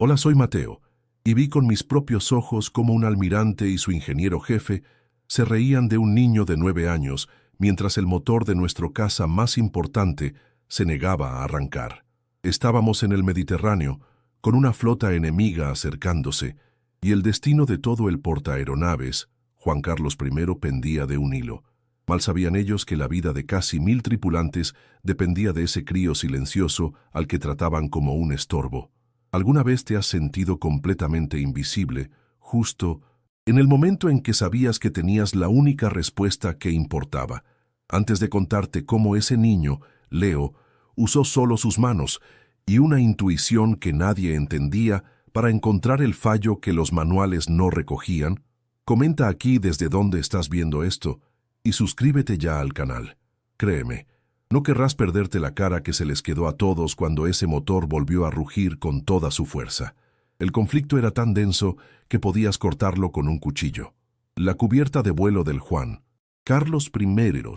Hola, soy Mateo, y vi con mis propios ojos cómo un almirante y su ingeniero jefe se reían de un niño de 9 años mientras el motor de nuestro caza más importante se negaba a arrancar. Estábamos en el Mediterráneo, con una flota enemiga acercándose, y el destino de todo el portaaeronaves, Juan Carlos I, pendía de un hilo. Mal sabían ellos que la vida de casi 1000 tripulantes dependía de ese crío silencioso al que trataban como un estorbo. ¿Alguna vez te has sentido completamente invisible, justo en el momento en que sabías que tenías la única respuesta que importaba? Antes de contarte cómo ese niño, Leo, usó solo sus manos y una intuición que nadie entendía para encontrar el fallo que los manuales no recogían, comenta aquí desde dónde estás viendo esto y suscríbete ya al canal. Créeme, no querrás perderte la cara que se les quedó a todos cuando ese motor volvió a rugir con toda su fuerza. El conflicto era tan denso que podías cortarlo con un cuchillo. La cubierta de vuelo del Juan Carlos I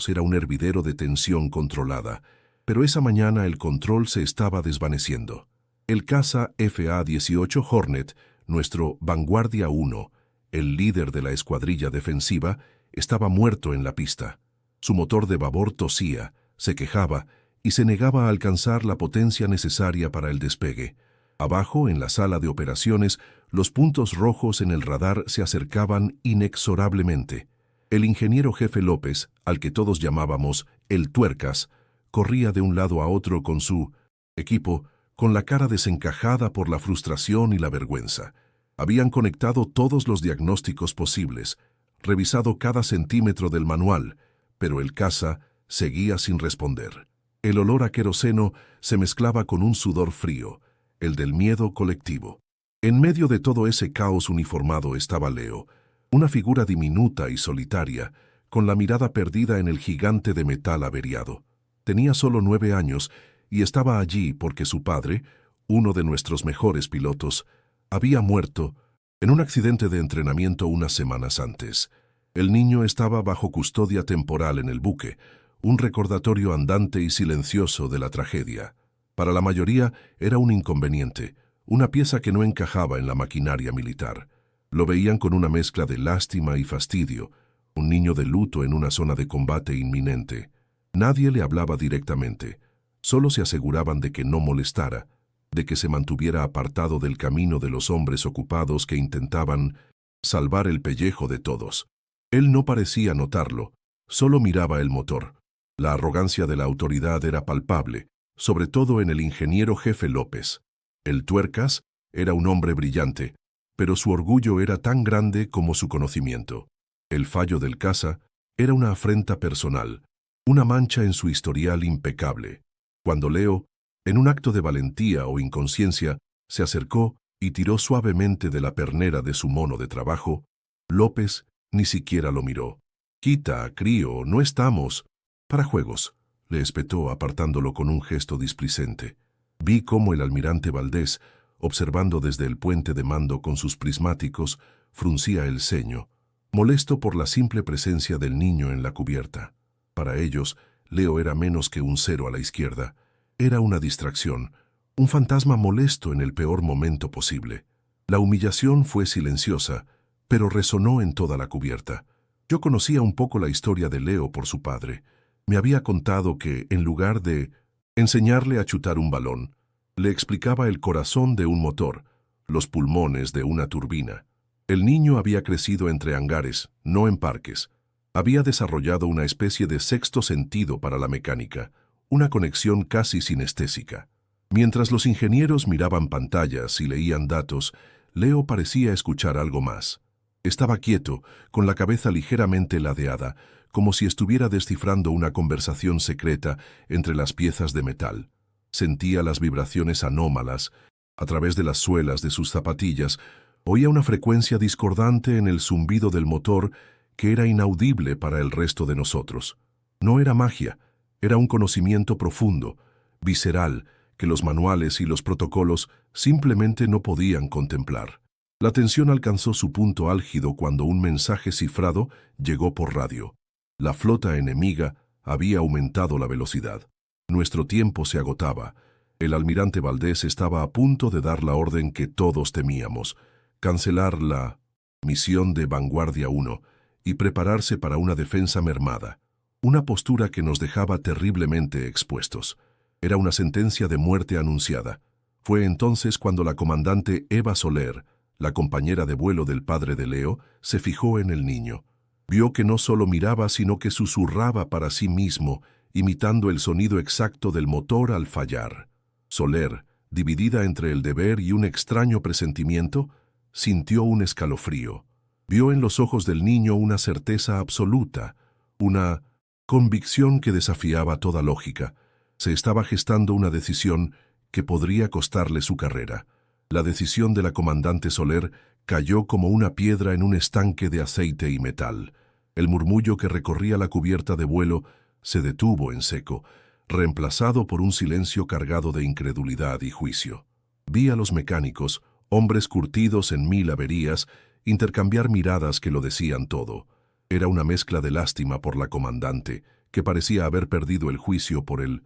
era un hervidero de tensión controlada, pero esa mañana el control se estaba desvaneciendo. El caza FA-18 Hornet, nuestro Vanguardia 1, el líder de la escuadrilla defensiva, estaba muerto en la pista. Su motor de babor tosía, se quejaba y se negaba a alcanzar la potencia necesaria para el despegue. Abajo, en la sala de operaciones, los puntos rojos en el radar se acercaban inexorablemente. El ingeniero jefe López, al que todos llamábamos el Tuercas, corría de un lado a otro con su equipo, con la cara desencajada por la frustración y la vergüenza. Habían conectado todos los diagnósticos posibles, revisado cada centímetro del manual, pero el caza seguía sin responder. El olor a queroseno se mezclaba con un sudor frío, el del miedo colectivo. En medio de todo ese caos uniformado estaba Leo, una figura diminuta y solitaria, con la mirada perdida en el gigante de metal averiado. Tenía solo 9 años y estaba allí porque su padre, uno de nuestros mejores pilotos, había muerto en un accidente de entrenamiento unas semanas antes. El niño estaba bajo custodia temporal en el buque, un recordatorio andante y silencioso de la tragedia. Para la mayoría era un inconveniente, una pieza que no encajaba en la maquinaria militar. Lo veían con una mezcla de lástima y fastidio, un niño de luto en una zona de combate inminente. Nadie le hablaba directamente, solo se aseguraban de que no molestara, de que se mantuviera apartado del camino de los hombres ocupados que intentaban salvar el pellejo de todos. Él no parecía notarlo, solo miraba el motor. La arrogancia de la autoridad era palpable, sobre todo en el ingeniero jefe López. El Tuercas era un hombre brillante, pero su orgullo era tan grande como su conocimiento. El fallo del caza era una afrenta personal, una mancha en su historial impecable. Cuando Leo, en un acto de valentía o inconsciencia, se acercó y tiró suavemente de la pernera de su mono de trabajo, López ni siquiera lo miró. «Quita, crío, no estamos para juegos», le espetó apartándolo con un gesto displicente. Vi cómo el almirante Valdés, observando desde el puente de mando con sus prismáticos, fruncía el ceño, molesto por la simple presencia del niño en la cubierta. Para ellos, Leo era menos que un cero a la izquierda. Era una distracción, un fantasma molesto en el peor momento posible. La humillación fue silenciosa, pero resonó en toda la cubierta. Yo conocía un poco la historia de Leo por su padre. Me había contado que, en lugar de enseñarle a chutar un balón, le explicaba el corazón de un motor, los pulmones de una turbina. El niño había crecido entre hangares, no en parques. Había desarrollado una especie de sexto sentido para la mecánica, una conexión casi sinestésica. Mientras los ingenieros miraban pantallas y leían datos, Leo parecía escuchar algo más. Estaba quieto, con la cabeza ligeramente ladeada, como si estuviera descifrando una conversación secreta entre las piezas de metal. Sentía las vibraciones anómalas a través de las suelas de sus zapatillas. Oía una frecuencia discordante en el zumbido del motor que era inaudible para el resto de nosotros. No era magia, era un conocimiento profundo, visceral, que los manuales y los protocolos simplemente no podían contemplar. La tensión alcanzó su punto álgido cuando un mensaje cifrado llegó por radio. La flota enemiga había aumentado la velocidad. Nuestro tiempo se agotaba. El almirante Valdés estaba a punto de dar la orden que todos temíamos: cancelar la misión de Vanguardia 1 y prepararse para una defensa mermada, una postura que nos dejaba terriblemente expuestos. Era una sentencia de muerte anunciada. Fue entonces cuando la comandante Eva Soler, la compañera de vuelo del padre de Leo, se fijó en el niño. Vio que no solo miraba, sino que susurraba para sí mismo, imitando el sonido exacto del motor al fallar. Soler, dividida entre el deber y un extraño presentimiento, sintió un escalofrío. Vio en los ojos del niño una certeza absoluta, una convicción que desafiaba toda lógica. Se estaba gestando una decisión que podría costarle su carrera. La decisión de la comandante Soler cayó como una piedra en un estanque de aceite y metal. El murmullo que recorría la cubierta de vuelo se detuvo en seco, reemplazado por un silencio cargado de incredulidad y juicio. Vi a los mecánicos, hombres curtidos en 1000 averías, intercambiar miradas que lo decían todo. Era una mezcla de lástima por la comandante, que parecía haber perdido el juicio por el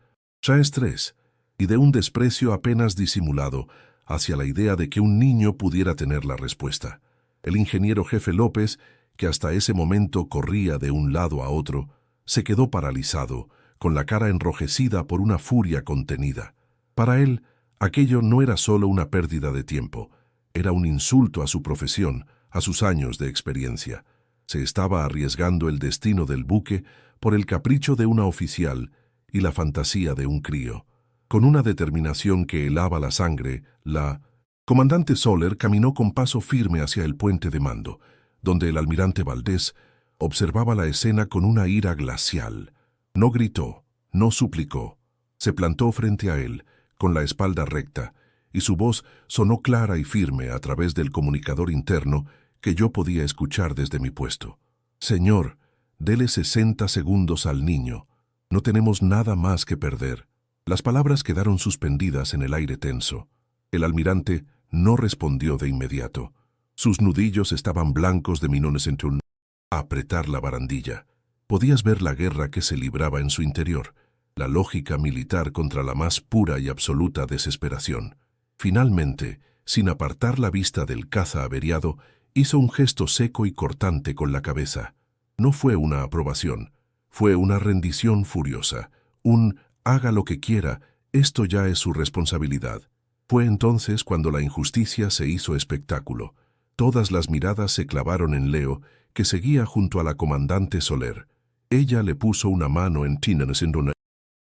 estrés, y de un desprecio apenas disimulado hacia la idea de que un niño pudiera tener la respuesta. El ingeniero jefe López, que hasta ese momento corría de un lado a otro, se quedó paralizado, con la cara enrojecida por una furia contenida. Para él, aquello no era solo una pérdida de tiempo, era un insulto a su profesión, a sus años de experiencia. Se estaba arriesgando el destino del buque por el capricho de una oficial y la fantasía de un crío. Con una determinación que helaba la sangre, la comandante Soler caminó con paso firme hacia el puente de mando, donde el almirante Valdés observaba la escena con una ira glacial. No gritó, no suplicó. Se plantó frente a él, con la espalda recta, y su voz sonó clara y firme a través del comunicador interno que yo podía escuchar desde mi puesto. Señor, dele 60 segundos al niño. No tenemos nada más que perder. Las palabras quedaron suspendidas en el aire tenso. El almirante no respondió de inmediato. Sus nudillos estaban blancos de minones entre un apretar la barandilla. Podías ver la guerra que se libraba en su interior, la lógica militar contra la más pura y absoluta desesperación. Finalmente, sin apartar la vista del caza averiado, hizo un gesto seco y cortante con la cabeza. No fue una aprobación, fue una rendición furiosa, un haga lo que quiera, esto ya es su responsabilidad. Fue entonces cuando la injusticia se hizo espectáculo. Todas las miradas se clavaron en Leo, que seguía junto a la comandante Soler. Ella le puso una mano en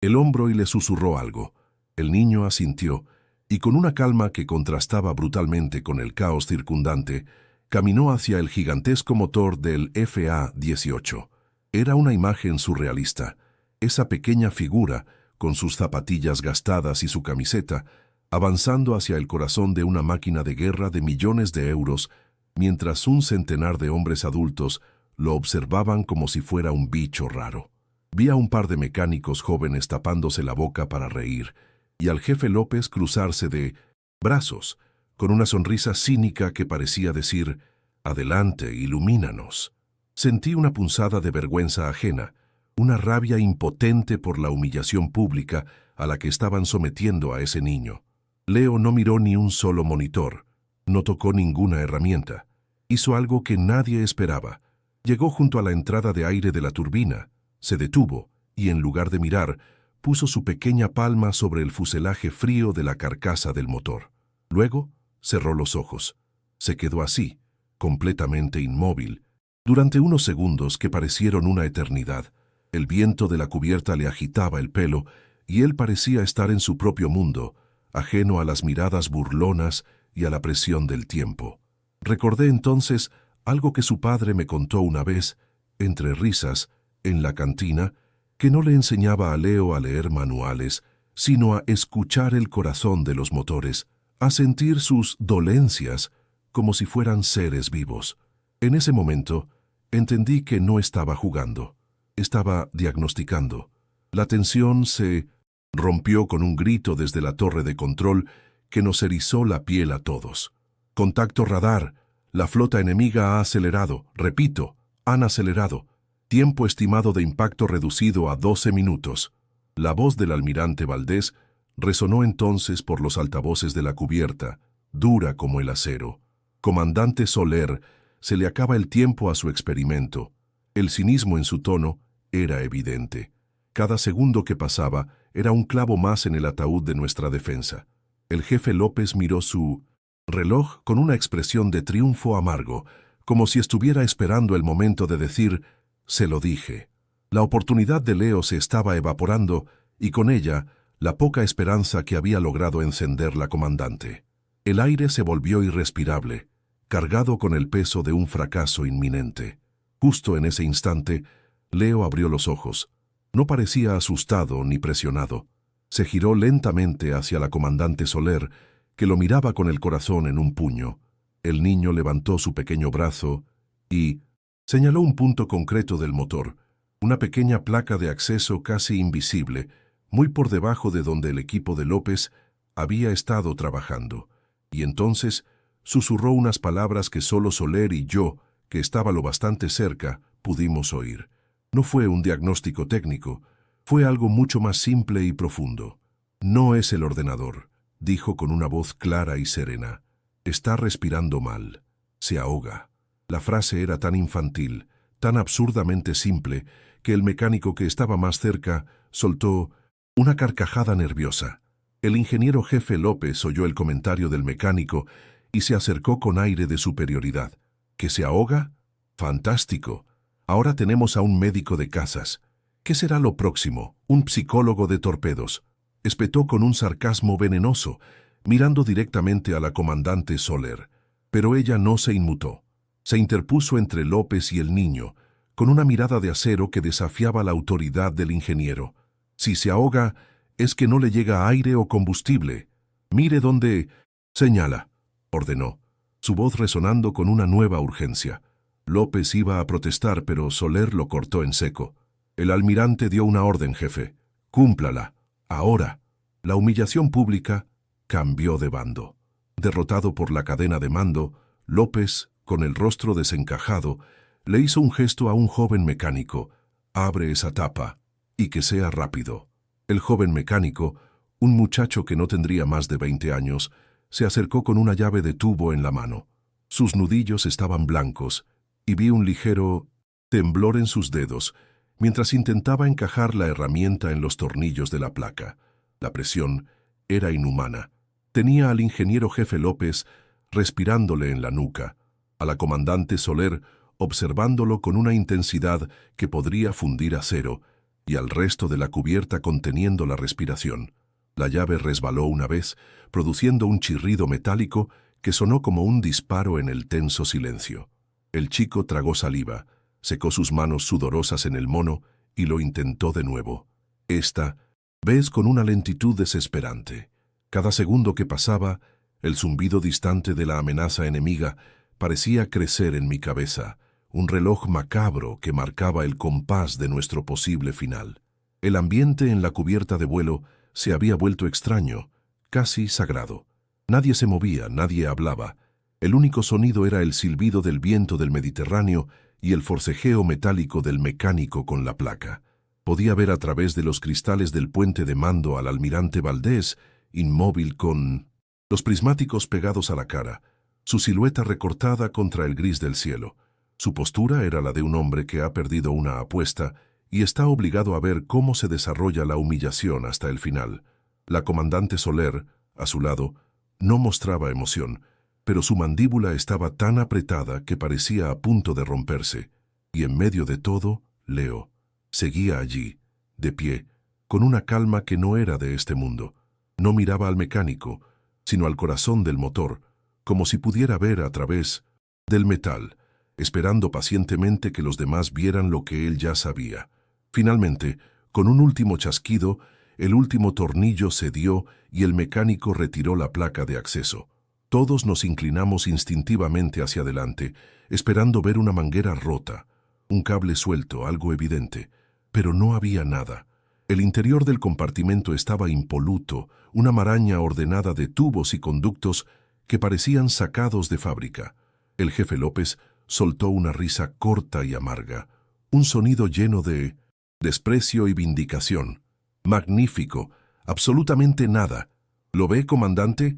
el hombro y le susurró algo. El niño asintió, y con una calma que contrastaba brutalmente con el caos circundante, caminó hacia el gigantesco motor del FA-18. Era una imagen surrealista. Esa pequeña figura, con sus zapatillas gastadas y su camiseta, avanzando hacia el corazón de una máquina de guerra de millones de euros, mientras un centenar de hombres adultos lo observaban como si fuera un bicho raro. Vi a un par de mecánicos jóvenes tapándose la boca para reír, y al jefe López cruzarse de brazos, con una sonrisa cínica que parecía decir: «Adelante, ilumínanos». Sentí una punzada de vergüenza ajena, una rabia impotente por la humillación pública a la que estaban sometiendo a ese niño. Leo no miró ni un solo monitor, no tocó ninguna herramienta. Hizo algo que nadie esperaba. Llegó junto a la entrada de aire de la turbina, se detuvo y, en lugar de mirar, puso su pequeña palma sobre el fuselaje frío de la carcasa del motor. Luego cerró los ojos. Se quedó así, completamente inmóvil, durante unos segundos que parecieron una eternidad. El viento de la cubierta le agitaba el pelo y él parecía estar en su propio mundo, ajeno a las miradas burlonas y a la presión del tiempo. Recordé entonces algo que su padre me contó una vez, entre risas, en la cantina, que no le enseñaba a Leo a leer manuales, sino a escuchar el corazón de los motores, a sentir sus dolencias como si fueran seres vivos. En ese momento, entendí que no estaba jugando, estaba diagnosticando. La tensión se rompió con un grito desde la torre de control que nos erizó la piel a todos. «Contacto radar, la flota enemiga ha acelerado, repito, han acelerado. Tiempo estimado de impacto reducido a 12 minutos». La voz del almirante Valdés Resonó entonces por los altavoces de la cubierta, dura como el acero. Comandante Soler, se le acaba el tiempo a su experimento. El cinismo en su tono era evidente. Cada segundo que pasaba era un clavo más en el ataúd de nuestra defensa. El jefe López miró su reloj con una expresión de triunfo amargo, como si estuviera esperando el momento de decir, «Se lo dije». La oportunidad de Leo se estaba evaporando y con ella la poca esperanza que había logrado encender la comandante. El aire se volvió irrespirable, cargado con el peso de un fracaso inminente. Justo en ese instante, Leo abrió los ojos. No parecía asustado ni presionado. Se giró lentamente hacia la comandante Soler, que lo miraba con el corazón en un puño. El niño levantó su pequeño brazo y señaló un punto concreto del motor, una pequeña placa de acceso casi invisible, muy por debajo de donde el equipo de López había estado trabajando. Y entonces susurró unas palabras que solo Soler y yo, que estaba lo bastante cerca, pudimos oír. No fue un diagnóstico técnico, fue algo mucho más simple y profundo. «No es el ordenador», dijo con una voz clara y serena. «Está respirando mal. Se ahoga». La frase era tan infantil, tan absurdamente simple, que el mecánico que estaba más cerca soltó una carcajada nerviosa. El ingeniero jefe López oyó el comentario del mecánico y se acercó con aire de superioridad. «¿Que se ahoga? Fantástico. Ahora tenemos a un médico de casas. ¿Qué será lo próximo? Un psicólogo de torpedos», espetó con un sarcasmo venenoso, mirando directamente a la comandante Soler. Pero ella no se inmutó. Se interpuso entre López y el niño, con una mirada de acero que desafiaba la autoridad del ingeniero. «Si se ahoga, es que no le llega aire o combustible. Mire dónde...» «Señala», ordenó, su voz resonando con una nueva urgencia. López iba a protestar, pero Soler lo cortó en seco. «El almirante dio una orden, jefe. Cúmplala. Ahora». La humillación pública cambió de bando. Derrotado por la cadena de mando, López, con el rostro desencajado, le hizo un gesto a un joven mecánico. «Abre esa tapa, y que sea rápido». El joven mecánico, un muchacho que no tendría más de 20 años, se acercó con una llave de tubo en la mano. Sus nudillos estaban blancos, y vi un ligero temblor en sus dedos, mientras intentaba encajar la herramienta en los tornillos de la placa. La presión era inhumana. Tenía al ingeniero jefe López respirándole en la nuca, a la comandante Soler observándolo con una intensidad que podría fundir acero, y al resto de la cubierta conteniendo la respiración. La llave resbaló una vez, produciendo un chirrido metálico que sonó como un disparo en el tenso silencio. El chico tragó saliva, secó sus manos sudorosas en el mono y lo intentó de nuevo. Esta vez con una lentitud desesperante. Cada segundo que pasaba, el zumbido distante de la amenaza enemiga parecía crecer en mi cabeza, un reloj macabro que marcaba el compás de nuestro posible final. El ambiente en la cubierta de vuelo se había vuelto extraño, casi sagrado. Nadie se movía, nadie hablaba. El único sonido era el silbido del viento del Mediterráneo y el forcejeo metálico del mecánico con la placa. Podía ver a través de los cristales del puente de mando al almirante Valdés, inmóvil con los prismáticos pegados a la cara, su silueta recortada contra el gris del cielo. Su postura era la de un hombre que ha perdido una apuesta y está obligado a ver cómo se desarrolla la humillación hasta el final. La comandante Soler, a su lado, no mostraba emoción, pero su mandíbula estaba tan apretada que parecía a punto de romperse, y en medio de todo, Leo seguía allí, de pie, con una calma que no era de este mundo. No miraba al mecánico, sino al corazón del motor, como si pudiera ver a través del metal, esperando pacientemente que los demás vieran lo que él ya sabía. Finalmente, con un último chasquido, el último tornillo cedió y el mecánico retiró la placa de acceso. Todos nos inclinamos instintivamente hacia adelante, esperando ver una manguera rota, un cable suelto, algo evidente. Pero no había nada. El interior del compartimento estaba impoluto, una maraña ordenada de tubos y conductos que parecían sacados de fábrica. El jefe López soltó una risa corta y amarga, un sonido lleno de desprecio y vindicación. «Magnífico, Absolutamente nada. ¿Lo ve, comandante?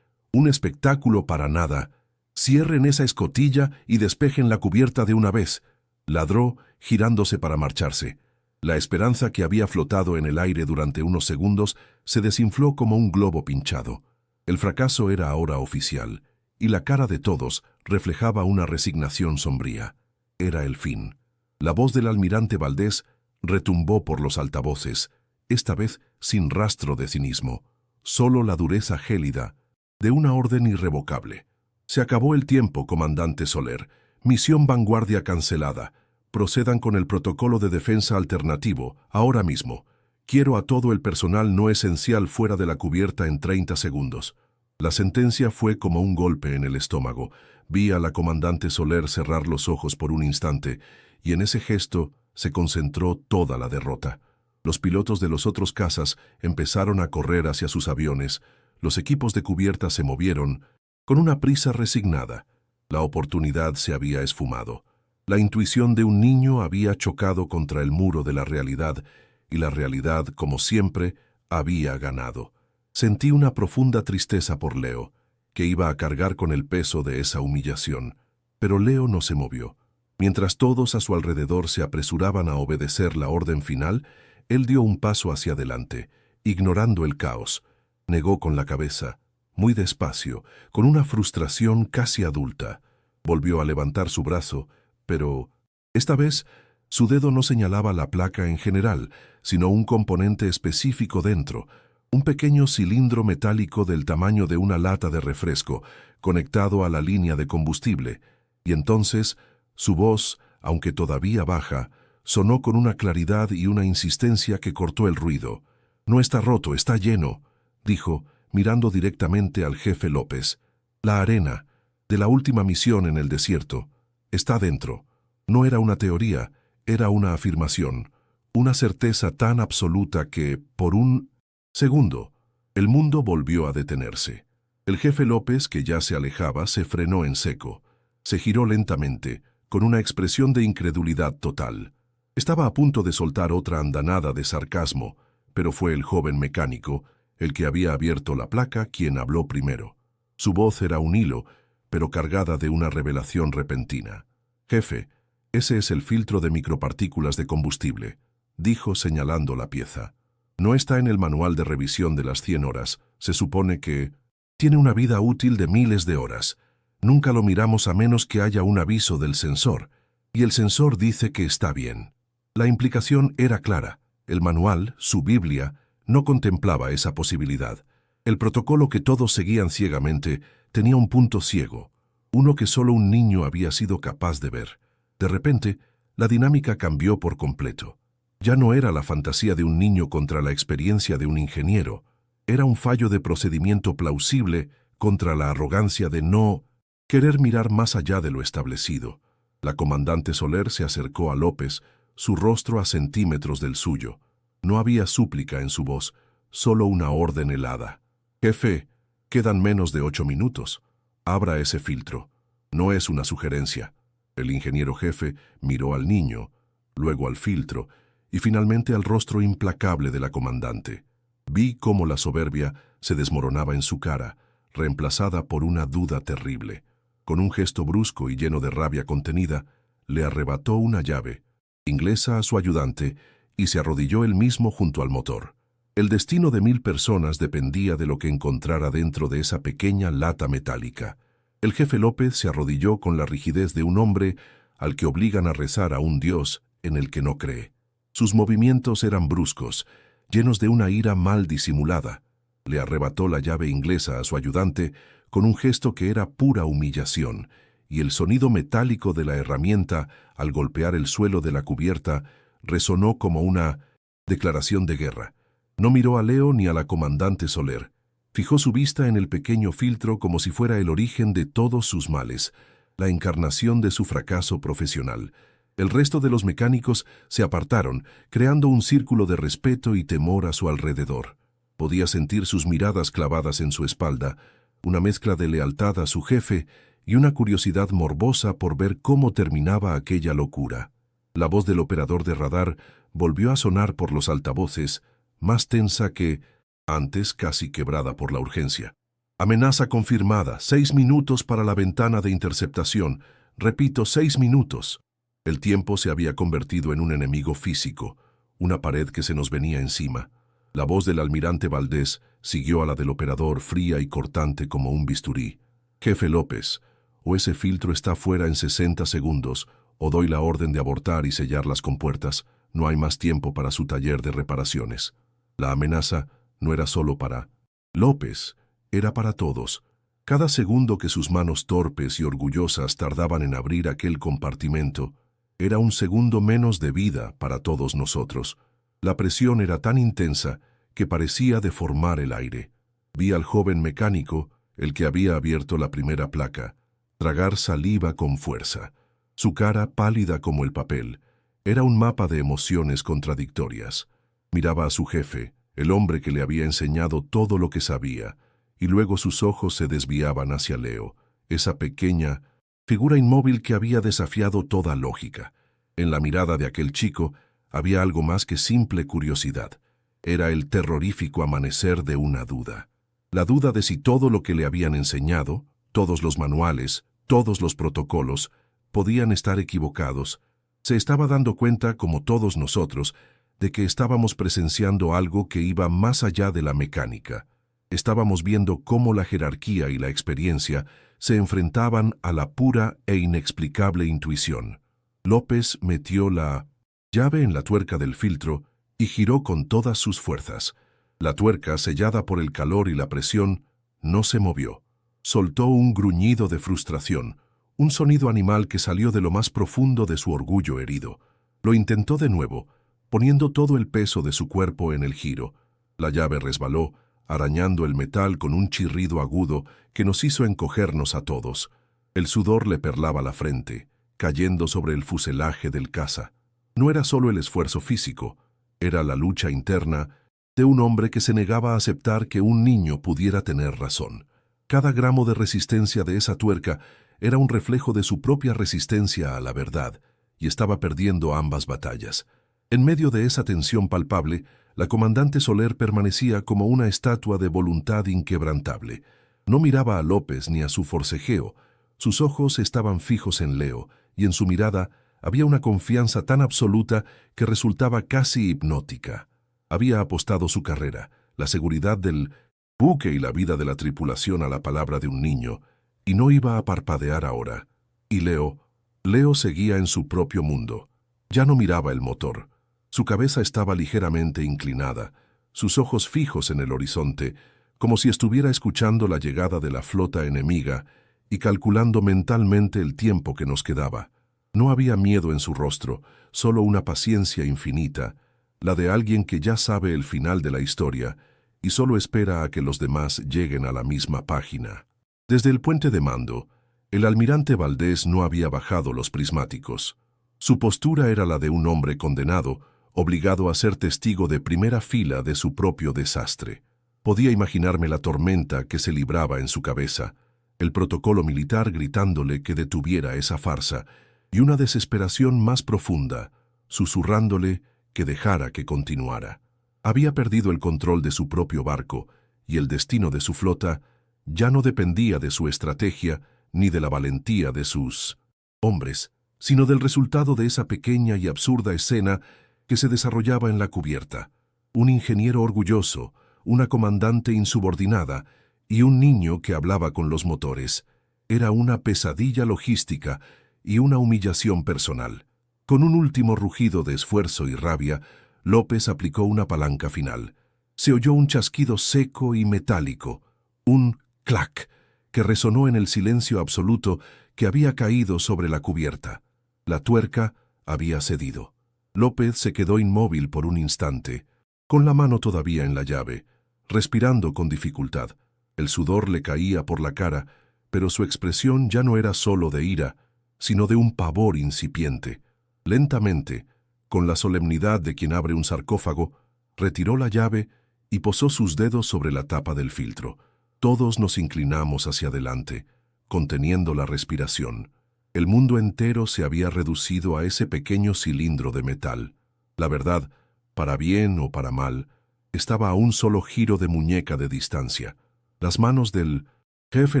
Un espectáculo para nada. Cierren esa escotilla y despejen la cubierta de una vez, ladró, girándose para marcharse. La esperanza que había flotado en el aire durante unos segundos se desinfló como un globo pinchado. El fracaso era ahora oficial, y la cara de todos reflejaba una resignación sombría. Era el fin. La voz del almirante Valdés retumbó por los altavoces, esta vez sin rastro de cinismo, solo la dureza gélida de una orden irrevocable. Se acabó el tiempo, comandante Soler. Misión Vanguardia cancelada. Procedan con el protocolo de defensa alternativo, ahora mismo. Quiero a todo el personal no esencial fuera de la cubierta en 30 segundos. La sentencia fue como un golpe en el estómago. Vi a la comandante Soler cerrar los ojos por un instante, y en ese gesto se concentró toda la derrota. Los pilotos de los otros cazas empezaron a correr hacia sus aviones. Los equipos de cubierta se movieron con una prisa resignada. La oportunidad se había esfumado. La intuición de un niño había chocado contra el muro de la realidad, y la realidad, como siempre, había ganado. Sentí una profunda tristeza por Leo, que iba a cargar con el peso de esa humillación. Pero Leo no se movió. Mientras todos a su alrededor se apresuraban a obedecer la orden final, él dio un paso hacia adelante, ignorando el caos. Negó con la cabeza, muy despacio, con una frustración casi adulta. Volvió a levantar su brazo, pero esta vez su dedo no señalaba la placa en general, sino un componente específico dentro, un pequeño cilindro metálico del tamaño de una lata de refresco, conectado a la línea de combustible. Y entonces, su voz, aunque todavía baja, sonó con una claridad y una insistencia que cortó el ruido. «No está roto, está lleno», dijo, mirando directamente al jefe López. «La arena, de la última misión en el desierto, está dentro». No era una teoría, era una afirmación, una certeza tan absoluta que, por un segundo, el mundo volvió a detenerse. El jefe López, que ya se alejaba, se frenó en seco. Se giró lentamente, con una expresión de incredulidad total. Estaba a punto de soltar otra andanada de sarcasmo, pero fue el joven mecánico, el que había abierto la placa, quien habló primero. Su voz era un hilo, pero cargada de una revelación repentina. «Jefe, ese es el filtro de micropartículas de combustible», dijo señalando la pieza. «No está en el manual de revisión de las 100 horas. Se supone que tiene una vida útil de miles de horas. Nunca lo miramos a menos que haya un aviso del sensor, y el sensor dice que está bien». La implicación era clara. El manual, su Biblia, no contemplaba esa posibilidad. El protocolo que todos seguían ciegamente tenía un punto ciego, uno que solo un niño había sido capaz de ver. De repente, la dinámica cambió por completo. Ya no era la fantasía de un niño contra la experiencia de un ingeniero. Era un fallo de procedimiento plausible contra la arrogancia de no querer mirar más allá de lo establecido. La comandante Soler se acercó a López, su rostro a centímetros del suyo. No había súplica en su voz, solo una orden helada. «Jefe, quedan menos de 8 minutos. Abra ese filtro. No es una sugerencia». El ingeniero jefe miró al niño, luego al filtro y finalmente al rostro implacable de la comandante. Vi cómo la soberbia se desmoronaba en su cara, reemplazada por una duda terrible. Con un gesto brusco y lleno de rabia contenida, le arrebató una llave inglesa a su ayudante y se arrodilló él mismo junto al motor. El destino de 1000 personas dependía de lo que encontrara dentro de esa pequeña lata metálica. El jefe López se arrodilló con la rigidez de un hombre al que obligan a rezar a un Dios en el que no cree. Sus movimientos eran bruscos, llenos de una ira mal disimulada. Le arrebató la llave inglesa a su ayudante con un gesto que era pura humillación, y el sonido metálico de la herramienta al golpear el suelo de la cubierta resonó como una declaración de guerra. No miró a Leo ni a la comandante Soler. Fijó su vista en el pequeño filtro como si fuera el origen de todos sus males, la encarnación de su fracaso profesional. El resto de los mecánicos se apartaron, creando un círculo de respeto y temor a su alrededor. Podía sentir sus miradas clavadas en su espalda, una mezcla de lealtad a su jefe y una curiosidad morbosa por ver cómo terminaba aquella locura. La voz del operador de radar volvió a sonar por los altavoces, más tensa que antes casi quebrada por la urgencia. Amenaza confirmada, 6 minutos para la ventana de interceptación. Repito, 6 minutos. El tiempo se había convertido en un enemigo físico, una pared que se nos venía encima. La voz del almirante Valdés siguió a la del operador, fría y cortante como un bisturí. Jefe López, o ese filtro está fuera en 60 segundos, o doy la orden de abortar y sellar las compuertas. No hay más tiempo para su taller de reparaciones. La amenaza no era solo para López, era para todos. Cada segundo que sus manos torpes y orgullosas tardaban en abrir aquel compartimento, era un segundo menos de vida para todos nosotros. La presión era tan intensa que parecía deformar el aire. Vi al joven mecánico, el que había abierto la primera placa, tragar saliva con fuerza. Su cara, pálida como el papel, era un mapa de emociones contradictorias. Miraba a su jefe, el hombre que le había enseñado todo lo que sabía, y luego sus ojos se desviaban hacia Leo, esa pequeña figura inmóvil que había desafiado toda lógica. En la mirada de aquel chico había algo más que simple curiosidad. Era el terrorífico amanecer de una duda. La duda de si todo lo que le habían enseñado, todos los manuales, todos los protocolos, podían estar equivocados. Se estaba dando cuenta, como todos nosotros, de que estábamos presenciando algo que iba más allá de la mecánica. Estábamos viendo cómo la jerarquía y la experiencia se enfrentaban a la pura e inexplicable intuición. López metió la llave en la tuerca del filtro y giró con todas sus fuerzas. La tuerca, sellada por el calor y la presión, no se movió. Soltó un gruñido de frustración, un sonido animal que salió de lo más profundo de su orgullo herido. Lo intentó de nuevo, poniendo todo el peso de su cuerpo en el giro. La llave resbaló, arañando el metal con un chirrido agudo que nos hizo encogernos a todos. El sudor le perlaba la frente, cayendo sobre el fuselaje del caza. No era solo el esfuerzo físico, era la lucha interna de un hombre que se negaba a aceptar que un niño pudiera tener razón. Cada gramo de resistencia de esa tuerca era un reflejo de su propia resistencia a la verdad, y estaba perdiendo ambas batallas. En medio de esa tensión palpable, la comandante Soler permanecía como una estatua de voluntad inquebrantable. No miraba a López ni a su forcejeo. Sus ojos estaban fijos en Leo, y en su mirada había una confianza tan absoluta que resultaba casi hipnótica. Había apostado su carrera, la seguridad del buque y la vida de la tripulación a la palabra de un niño, y no iba a parpadear ahora. Y Leo seguía en su propio mundo. Ya no miraba el motor. Su cabeza estaba ligeramente inclinada, sus ojos fijos en el horizonte, como si estuviera escuchando la llegada de la flota enemiga y calculando mentalmente el tiempo que nos quedaba. No había miedo en su rostro, solo una paciencia infinita, la de alguien que ya sabe el final de la historia y solo espera a que los demás lleguen a la misma página. Desde el puente de mando, el almirante Valdés no había bajado los prismáticos. Su postura era la de un hombre condenado, obligado a ser testigo de primera fila de su propio desastre. Podía imaginarme la tormenta que se libraba en su cabeza, el protocolo militar gritándole que detuviera esa farsa, y una desesperación más profunda, susurrándole que dejara que continuara. Había perdido el control de su propio barco, y el destino de su flota ya no dependía de su estrategia ni de la valentía de sus hombres, sino del resultado de esa pequeña y absurda escena que se desarrollaba en la cubierta. Un ingeniero orgulloso, una comandante insubordinada y un niño que hablaba con los motores. Era una pesadilla logística y una humillación personal. Con un último rugido de esfuerzo y rabia, López aplicó una palanca final. Se oyó un chasquido seco y metálico, un clac, que resonó en el silencio absoluto que había caído sobre la cubierta. La tuerca había cedido. López se quedó inmóvil por un instante, con la mano todavía en la llave, respirando con dificultad. El sudor le caía por la cara, pero su expresión ya no era solo de ira, sino de un pavor incipiente. Lentamente, con la solemnidad de quien abre un sarcófago, retiró la llave y posó sus dedos sobre la tapa del filtro. Todos nos inclinamos hacia adelante, conteniendo la respiración. El mundo entero se había reducido a ese pequeño cilindro de metal. La verdad, para bien o para mal, estaba a un solo giro de muñeca de distancia. Las manos del jefe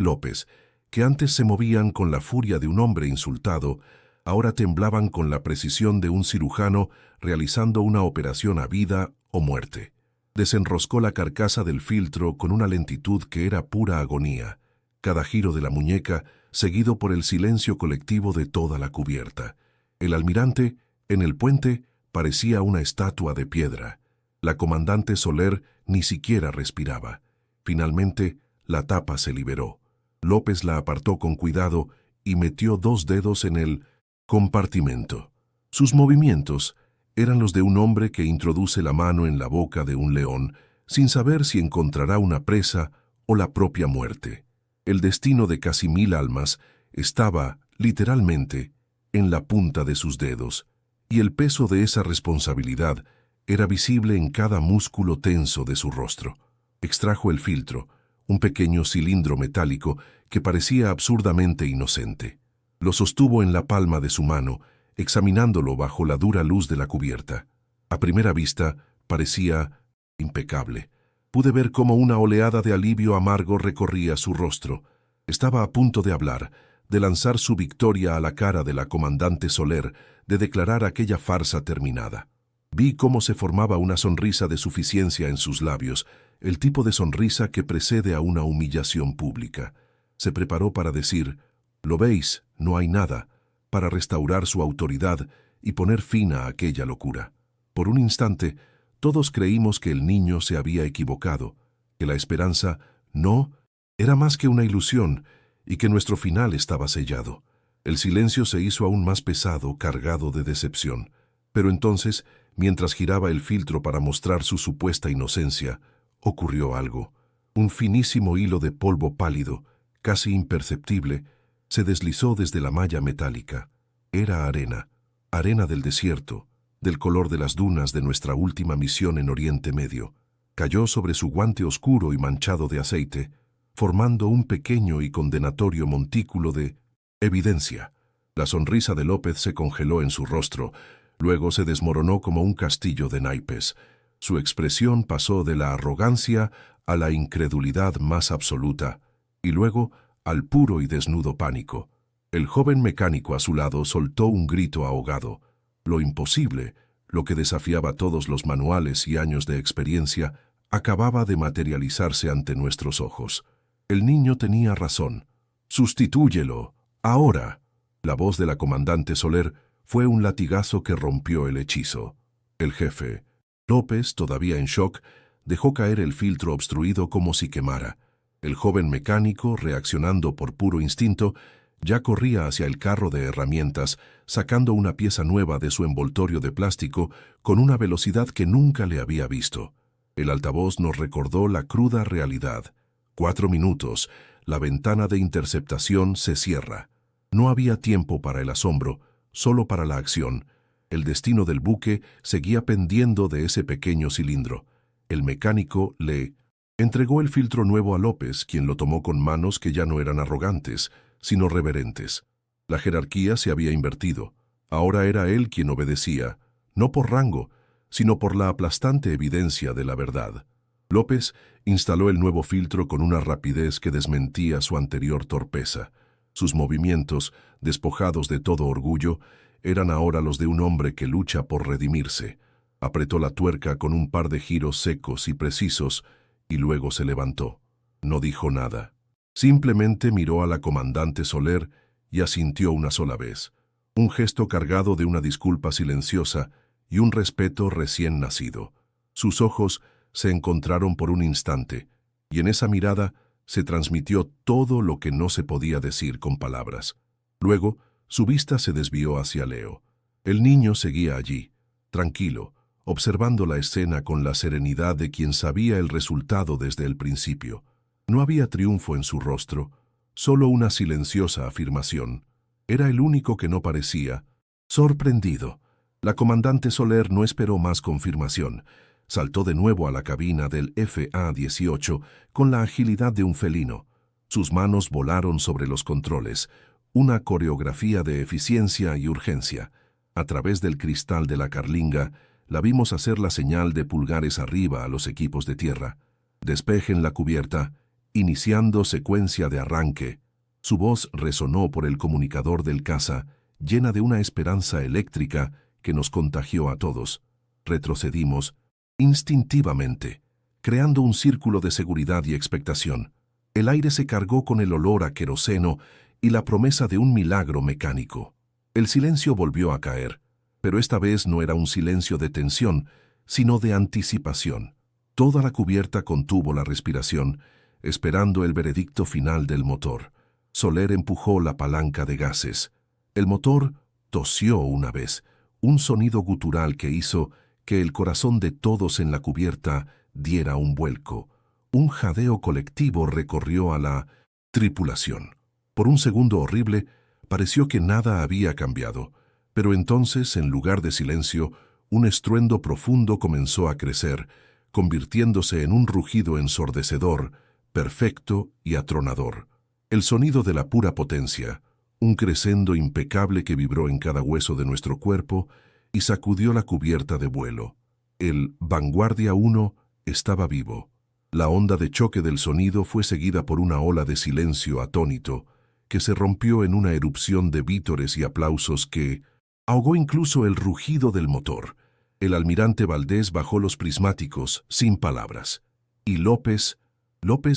López, que antes se movían con la furia de un hombre insultado, ahora temblaban con la precisión de un cirujano realizando una operación a vida o muerte. Desenroscó la carcasa del filtro con una lentitud que era pura agonía, cada giro de la muñeca seguido por el silencio colectivo de toda la cubierta. El almirante, en el puente, parecía una estatua de piedra. La comandante Soler ni siquiera respiraba. Finalmente, la tapa se liberó. López la apartó con cuidado y metió 2 dedos en el compartimento. Sus movimientos eran los de un hombre que introduce la mano en la boca de un león sin saber si encontrará una presa o la propia muerte. El destino de casi 1000 almas estaba, literalmente, en la punta de sus dedos, y el peso de esa responsabilidad era visible en cada músculo tenso de su rostro. Extrajo el filtro, un pequeño cilindro metálico que parecía absurdamente inocente. Lo sostuvo en la palma de su mano, examinándolo bajo la dura luz de la cubierta. A primera vista, parecía impecable. Pude ver cómo una oleada de alivio amargo recorría su rostro. Estaba a punto de hablar, de lanzar su victoria a la cara de la comandante Soler, de declarar aquella farsa terminada. Vi cómo se formaba una sonrisa de suficiencia en sus labios, el tipo de sonrisa que precede a una humillación pública. Se preparó para decir, «Lo veis, no hay nada», para restaurar su autoridad y poner fin a aquella locura. Por un instante, todos creímos que el niño se había equivocado, que la esperanza no era más que una ilusión y que nuestro final estaba sellado. El silencio se hizo aún más pesado, cargado de decepción. Pero entonces, mientras giraba el filtro para mostrar su supuesta inocencia, ocurrió algo. Un finísimo hilo de polvo pálido, casi imperceptible, se deslizó desde la malla metálica. Era arena, arena del desierto, del color de las dunas de nuestra última misión en Oriente Medio. Cayó sobre su guante oscuro y manchado de aceite, formando un pequeño y condenatorio montículo de evidencia. La sonrisa de López se congeló en su rostro, luego se desmoronó como un castillo de naipes. Su expresión pasó de la arrogancia a la incredulidad más absoluta, y luego al puro y desnudo pánico. El joven mecánico a su lado soltó un grito ahogado. Lo imposible, lo que desafiaba todos los manuales y años de experiencia, acababa de materializarse ante nuestros ojos. El niño tenía razón. «Sustitúyelo, ahora». La voz de la comandante Soler fue un latigazo que rompió el hechizo. El jefe, López, todavía en shock, dejó caer el filtro obstruido como si quemara. El joven mecánico, reaccionando por puro instinto, ya corría hacia el carro de herramientas, sacando una pieza nueva de su envoltorio de plástico con una velocidad que nunca le había visto. El altavoz nos recordó la cruda realidad. 4 minutos, la ventana de interceptación se cierra. No había tiempo para el asombro, solo para la acción. El destino del buque seguía pendiendo de ese pequeño cilindro. El mecánico le entregó el filtro nuevo a López, quien lo tomó con manos que ya no eran arrogantes, sino reverentes. La jerarquía se había invertido. Ahora era él quien obedecía, no por rango, sino por la aplastante evidencia de la verdad. López instaló el nuevo filtro con una rapidez que desmentía su anterior torpeza. Sus movimientos, despojados de todo orgullo, eran ahora los de un hombre que lucha por redimirse. Apretó la tuerca con un par de giros secos y precisos y luego se levantó. No dijo nada. Simplemente miró a la comandante Soler y asintió una sola vez. Un gesto cargado de una disculpa silenciosa y un respeto recién nacido. Sus ojos se encontraron por un instante, y en esa mirada se transmitió todo lo que no se podía decir con palabras. Luego, su vista se desvió hacia Leo. El niño seguía allí, tranquilo, observando la escena con la serenidad de quien sabía el resultado desde el principio. No había triunfo en su rostro, solo una silenciosa afirmación. Era el único que no parecía sorprendido. La comandante Soler no esperó más confirmación. Saltó de nuevo a la cabina del FA-18 con la agilidad de un felino. Sus manos volaron sobre los controles, una coreografía de eficiencia y urgencia. A través del cristal de la carlinga, la vimos hacer la señal de pulgares arriba a los equipos de tierra. Despejen la cubierta, iniciando secuencia de arranque. Su voz resonó por el comunicador del caza, llena de una esperanza eléctrica que nos contagió a todos. Retrocedimos, instintivamente, creando un círculo de seguridad y expectación. El aire se cargó con el olor a queroseno y la promesa de un milagro mecánico. El silencio volvió a caer, pero esta vez no era un silencio de tensión, sino de anticipación. Toda la cubierta contuvo la respiración, esperando el veredicto final del motor. Soler empujó la palanca de gases. El motor tosió una vez, un sonido gutural que hizo que el corazón de todos en la cubierta diera un vuelco. Un jadeo colectivo recorrió a la tripulación. Por un segundo horrible, pareció que nada había cambiado, pero entonces, en lugar de silencio, un estruendo profundo comenzó a crecer, convirtiéndose en un rugido ensordecedor, perfecto y atronador. El sonido de la pura potencia, un crescendo impecable que vibró en cada hueso de nuestro cuerpo y sacudió la cubierta de vuelo. El Vanguardia 1 estaba vivo. La onda de choque del sonido fue seguida por una ola de silencio atónito, que se rompió en una erupción de vítores y aplausos que ahogó incluso el rugido del motor. El almirante Valdés bajó los prismáticos, sin palabras. Y López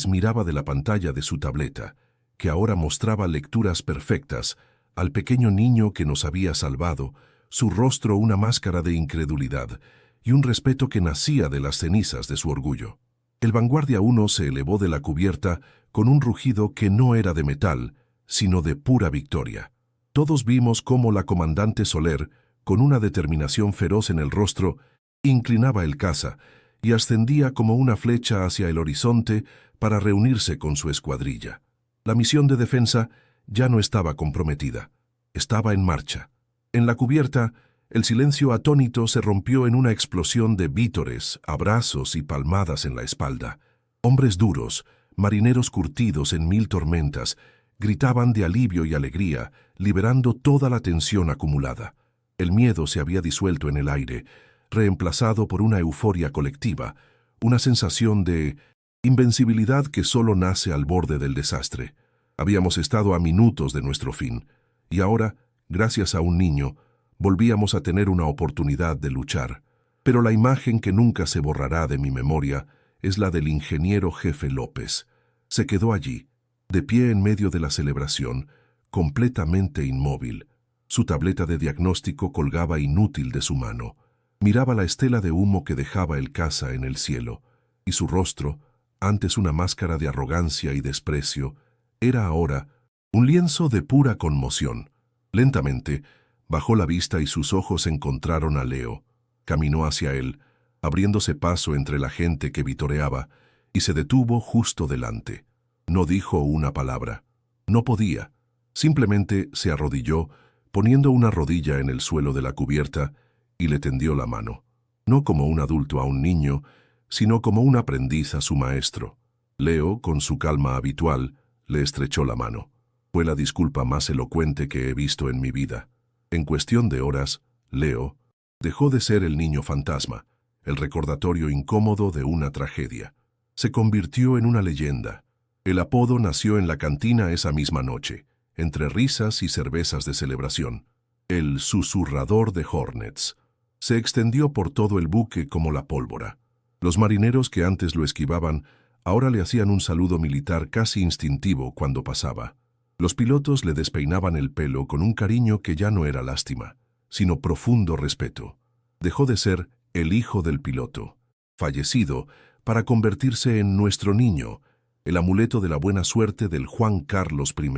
miraba de la pantalla de su tableta, que ahora mostraba lecturas perfectas, al pequeño niño que nos había salvado, su rostro una máscara de incredulidad y un respeto que nacía de las cenizas de su orgullo. El Vanguardia 1 se elevó de la cubierta con un rugido que no era de metal, sino de pura victoria. Todos vimos cómo la comandante Soler, con una determinación feroz en el rostro, inclinaba el caza y ascendía como una flecha hacia el horizonte para reunirse con su escuadrilla. La misión de defensa ya no estaba comprometida, estaba en marcha. En la cubierta, el silencio atónito se rompió en una explosión de vítores, abrazos y palmadas en la espalda. Hombres duros, marineros curtidos en 1000 tormentas, gritaban de alivio y alegría, liberando toda la tensión acumulada. El miedo se había disuelto en el aire, reemplazado por una euforia colectiva, una sensación de invencibilidad que solo nace al borde del desastre. Habíamos estado a minutos de nuestro fin, y ahora, gracias a un niño, volvíamos a tener una oportunidad de luchar. Pero la imagen que nunca se borrará de mi memoria es la del ingeniero jefe López. Se quedó allí, de pie en medio de la celebración, completamente inmóvil. Su tableta de diagnóstico colgaba inútil de su mano. Miraba la estela de humo que dejaba el caza en el cielo, y su rostro, antes una máscara de arrogancia y desprecio, era ahora un lienzo de pura conmoción. Lentamente, bajó la vista y sus ojos encontraron a Leo. Caminó hacia él, abriéndose paso entre la gente que vitoreaba, y se detuvo justo delante. No dijo una palabra. No podía. Simplemente se arrodilló, poniendo una rodilla en el suelo de la cubierta, y le tendió la mano. No como un adulto a un niño, sino como un aprendiz a su maestro. Leo, con su calma habitual, le estrechó la mano. Fue la disculpa más elocuente que he visto en mi vida. En cuestión de horas, Leo dejó de ser el niño fantasma, el recordatorio incómodo de una tragedia. Se convirtió en una leyenda. El apodo nació en la cantina esa misma noche, entre risas y cervezas de celebración. El susurrador de Hornets. Se extendió por todo el buque como la pólvora. Los marineros que antes lo esquivaban, ahora le hacían un saludo militar casi instintivo cuando pasaba. Los pilotos le despeinaban el pelo con un cariño que ya no era lástima, sino profundo respeto. Dejó de ser el hijo del piloto, fallecido, para convertirse en nuestro niño, el amuleto de la buena suerte del Juan Carlos I.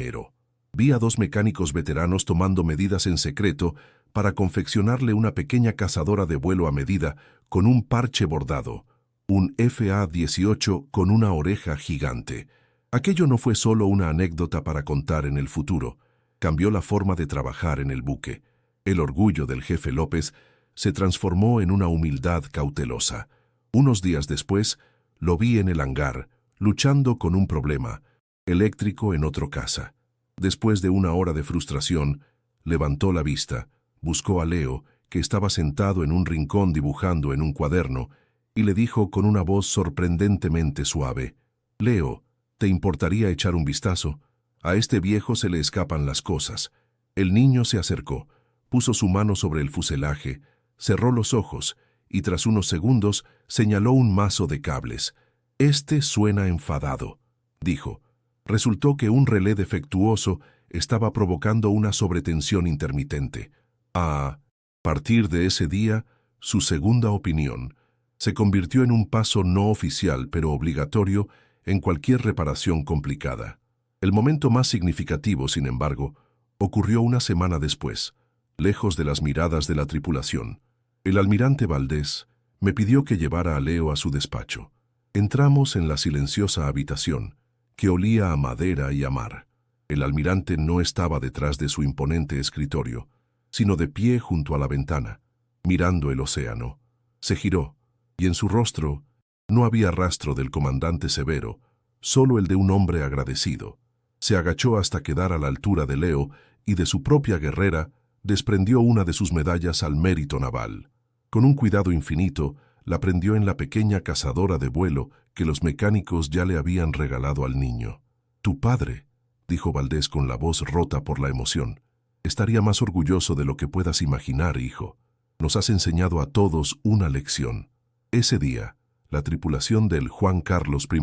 Vi a 2 mecánicos veteranos tomando medidas en secreto para confeccionarle una pequeña cazadora de vuelo a medida con un parche bordado, un FA-18 con una oreja gigante. Aquello no fue solo una anécdota para contar en el futuro, cambió la forma de trabajar en el buque. El orgullo del jefe López se transformó en una humildad cautelosa. Unos días después, lo vi en el hangar, luchando con un problema eléctrico en otro caza. Después de una hora de frustración, levantó la vista, buscó a Leo que estaba sentado en un rincón dibujando en un cuaderno, y le dijo con una voz sorprendentemente suave: «Leo, ¿te importaría echar un vistazo? A este viejo se le escapan las cosas». El niño se acercó, puso su mano sobre el fuselaje, cerró los ojos y tras unos segundos señaló un mazo de cables. «Este suena enfadado», dijo. Resultó que un relé defectuoso estaba provocando una sobretensión intermitente. A partir de ese día, su segunda opinión se convirtió en un paso no oficial pero obligatorio en cualquier reparación complicada. El momento más significativo, sin embargo, ocurrió una semana después, lejos de las miradas de la tripulación. El almirante Valdés me pidió que llevara a Leo a su despacho. Entramos en la silenciosa habitación, que olía a madera y a mar. El almirante no estaba detrás de su imponente escritorio, sino de pie junto a la ventana, mirando el océano. Se giró, y en su rostro no había rastro del comandante severo, solo el de un hombre agradecido. Se agachó hasta quedar a la altura de Leo y de su propia guerrera desprendió una de sus medallas al mérito naval. Con un cuidado infinito, la prendió en la pequeña cazadora de vuelo que los mecánicos ya le habían regalado al niño. «Tu padre», dijo Valdés con la voz rota por la emoción, «estaría más orgulloso de lo que puedas imaginar, hijo. Nos has enseñado a todos una lección». Ese día, la tripulación del Juan Carlos I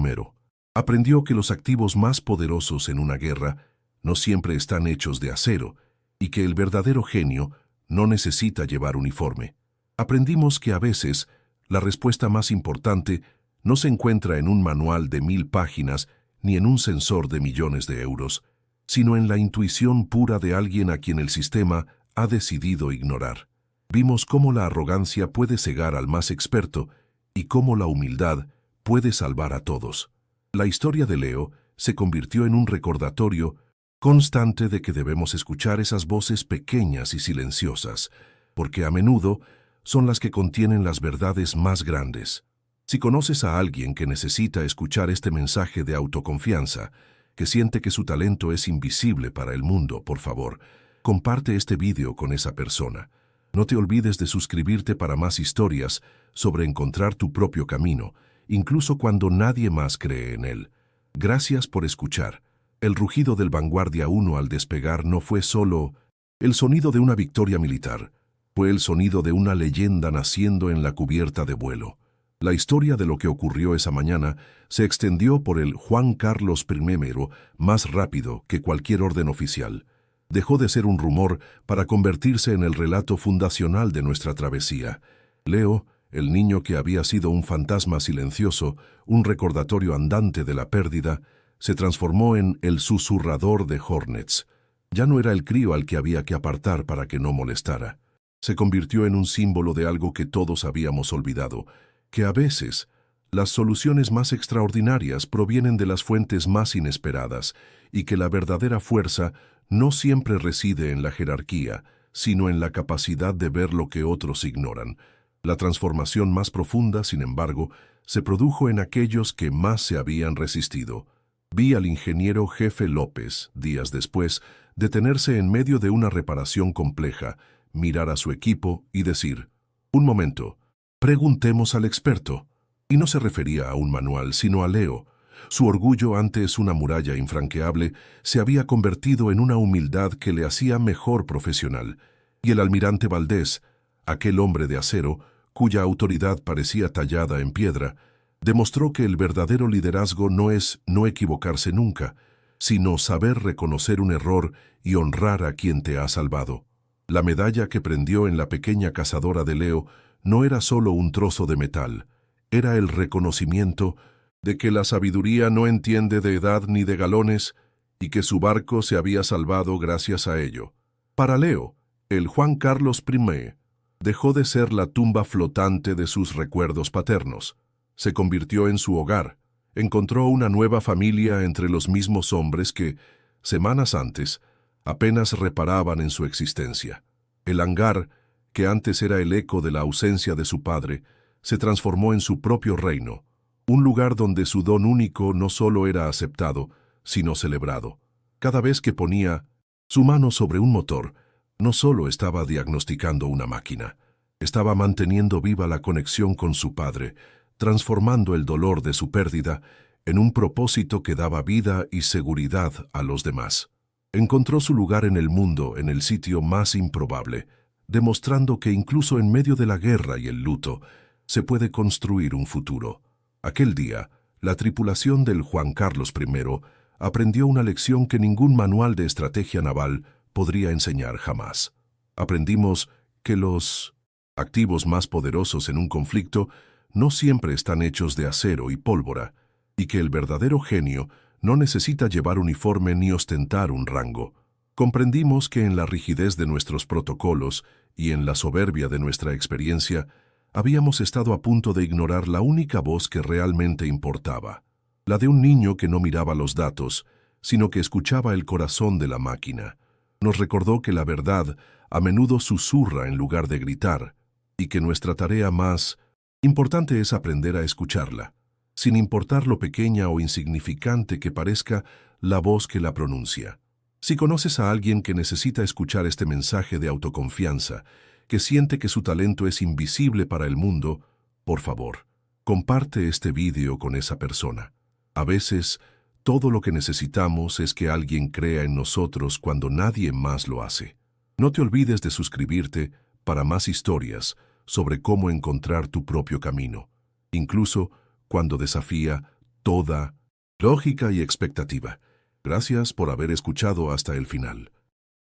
aprendió que los activos más poderosos en una guerra no siempre están hechos de acero y que el verdadero genio no necesita llevar uniforme. Aprendimos que a veces la respuesta más importante no se encuentra en un manual de 1000 páginas ni en un sensor de millones de euros, sino en la intuición pura de alguien a quien el sistema ha decidido ignorar. Vimos cómo la arrogancia puede cegar al más experto y cómo la humildad puede salvar a todos. La historia de Leo se convirtió en un recordatorio constante de que debemos escuchar esas voces pequeñas y silenciosas, porque a menudo son las que contienen las verdades más grandes. Si conoces a alguien que necesita escuchar este mensaje de autoconfianza, que siente que su talento es invisible para el mundo, por favor, comparte este vídeo con esa persona. No te olvides de suscribirte para más historias sobre encontrar tu propio camino, incluso cuando nadie más cree en él. Gracias por escuchar. El rugido del Vanguardia 1 al despegar no fue solo el sonido de una victoria militar, fue el sonido de una leyenda naciendo en la cubierta de vuelo. La historia de lo que ocurrió esa mañana se extendió por el Juan Carlos I más rápido que cualquier orden oficial. Dejó de ser un rumor para convertirse en el relato fundacional de nuestra travesía. Leo, el niño que había sido un fantasma silencioso, un recordatorio andante de la pérdida, se transformó en el susurrador de Hornets. Ya no era el crío al que había que apartar para que no molestara. Se convirtió en un símbolo de algo que todos habíamos olvidado, que a veces las soluciones más extraordinarias provienen de las fuentes más inesperadas y que la verdadera fuerza no siempre reside en la jerarquía, sino en la capacidad de ver lo que otros ignoran. La transformación más profunda, sin embargo, se produjo en aquellos que más se habían resistido. Vi al ingeniero jefe López, días después, detenerse en medio de una reparación compleja, mirar a su equipo y decir: «Un momento, preguntemos al experto». Y no se refería a un manual, sino a Leo. Su orgullo, antes una muralla infranqueable, se había convertido en una humildad que le hacía mejor profesional. Y el almirante Valdés, aquel hombre de acero, cuya autoridad parecía tallada en piedra, demostró que el verdadero liderazgo no es no equivocarse nunca, sino saber reconocer un error y honrar a quien te ha salvado. La medalla que prendió en la pequeña cazadora de Leo no era solo un trozo de metal, era el reconocimiento de que la sabiduría no entiende de edad ni de galones y que su barco se había salvado gracias a ello. Para Leo, el Juan Carlos I dejó de ser la tumba flotante de sus recuerdos paternos. Se convirtió en su hogar. Encontró una nueva familia entre los mismos hombres que, semanas antes, apenas reparaban en su existencia. El hangar, que antes era el eco de la ausencia de su padre, se transformó en su propio reino, un lugar donde su don único no solo era aceptado, sino celebrado. Cada vez que ponía su mano sobre un motor, No solo estaba diagnosticando una máquina, estaba manteniendo viva la conexión con su padre, transformando el dolor de su pérdida en un propósito que daba vida y seguridad a los demás. Encontró su lugar en el mundo en el sitio más improbable, demostrando que incluso en medio de la guerra y el luto, se puede construir un futuro. Aquel día, la tripulación del Juan Carlos I aprendió una lección que ningún manual de estrategia naval podría enseñar jamás. Aprendimos que los activos más poderosos en un conflicto no siempre están hechos de acero y pólvora, y que el verdadero genio no necesita llevar uniforme ni ostentar un rango. Comprendimos que en la rigidez de nuestros protocolos y en la soberbia de nuestra experiencia, habíamos estado a punto de ignorar la única voz que realmente importaba, la de un niño que no miraba los datos, sino que escuchaba el corazón de la máquina. Nos recordó que la verdad a menudo susurra en lugar de gritar, y que nuestra tarea más importante es aprender a escucharla, sin importar lo pequeña o insignificante que parezca la voz que la pronuncia. Si conoces a alguien que necesita escuchar este mensaje de autoconfianza, que siente que su talento es invisible para el mundo, por favor, comparte este vídeo con esa persona. A veces, todo lo que necesitamos es que alguien crea en nosotros cuando nadie más lo hace. No te olvides de suscribirte para más historias sobre cómo encontrar tu propio camino, incluso cuando desafía toda lógica y expectativa. Gracias por haber escuchado hasta el final.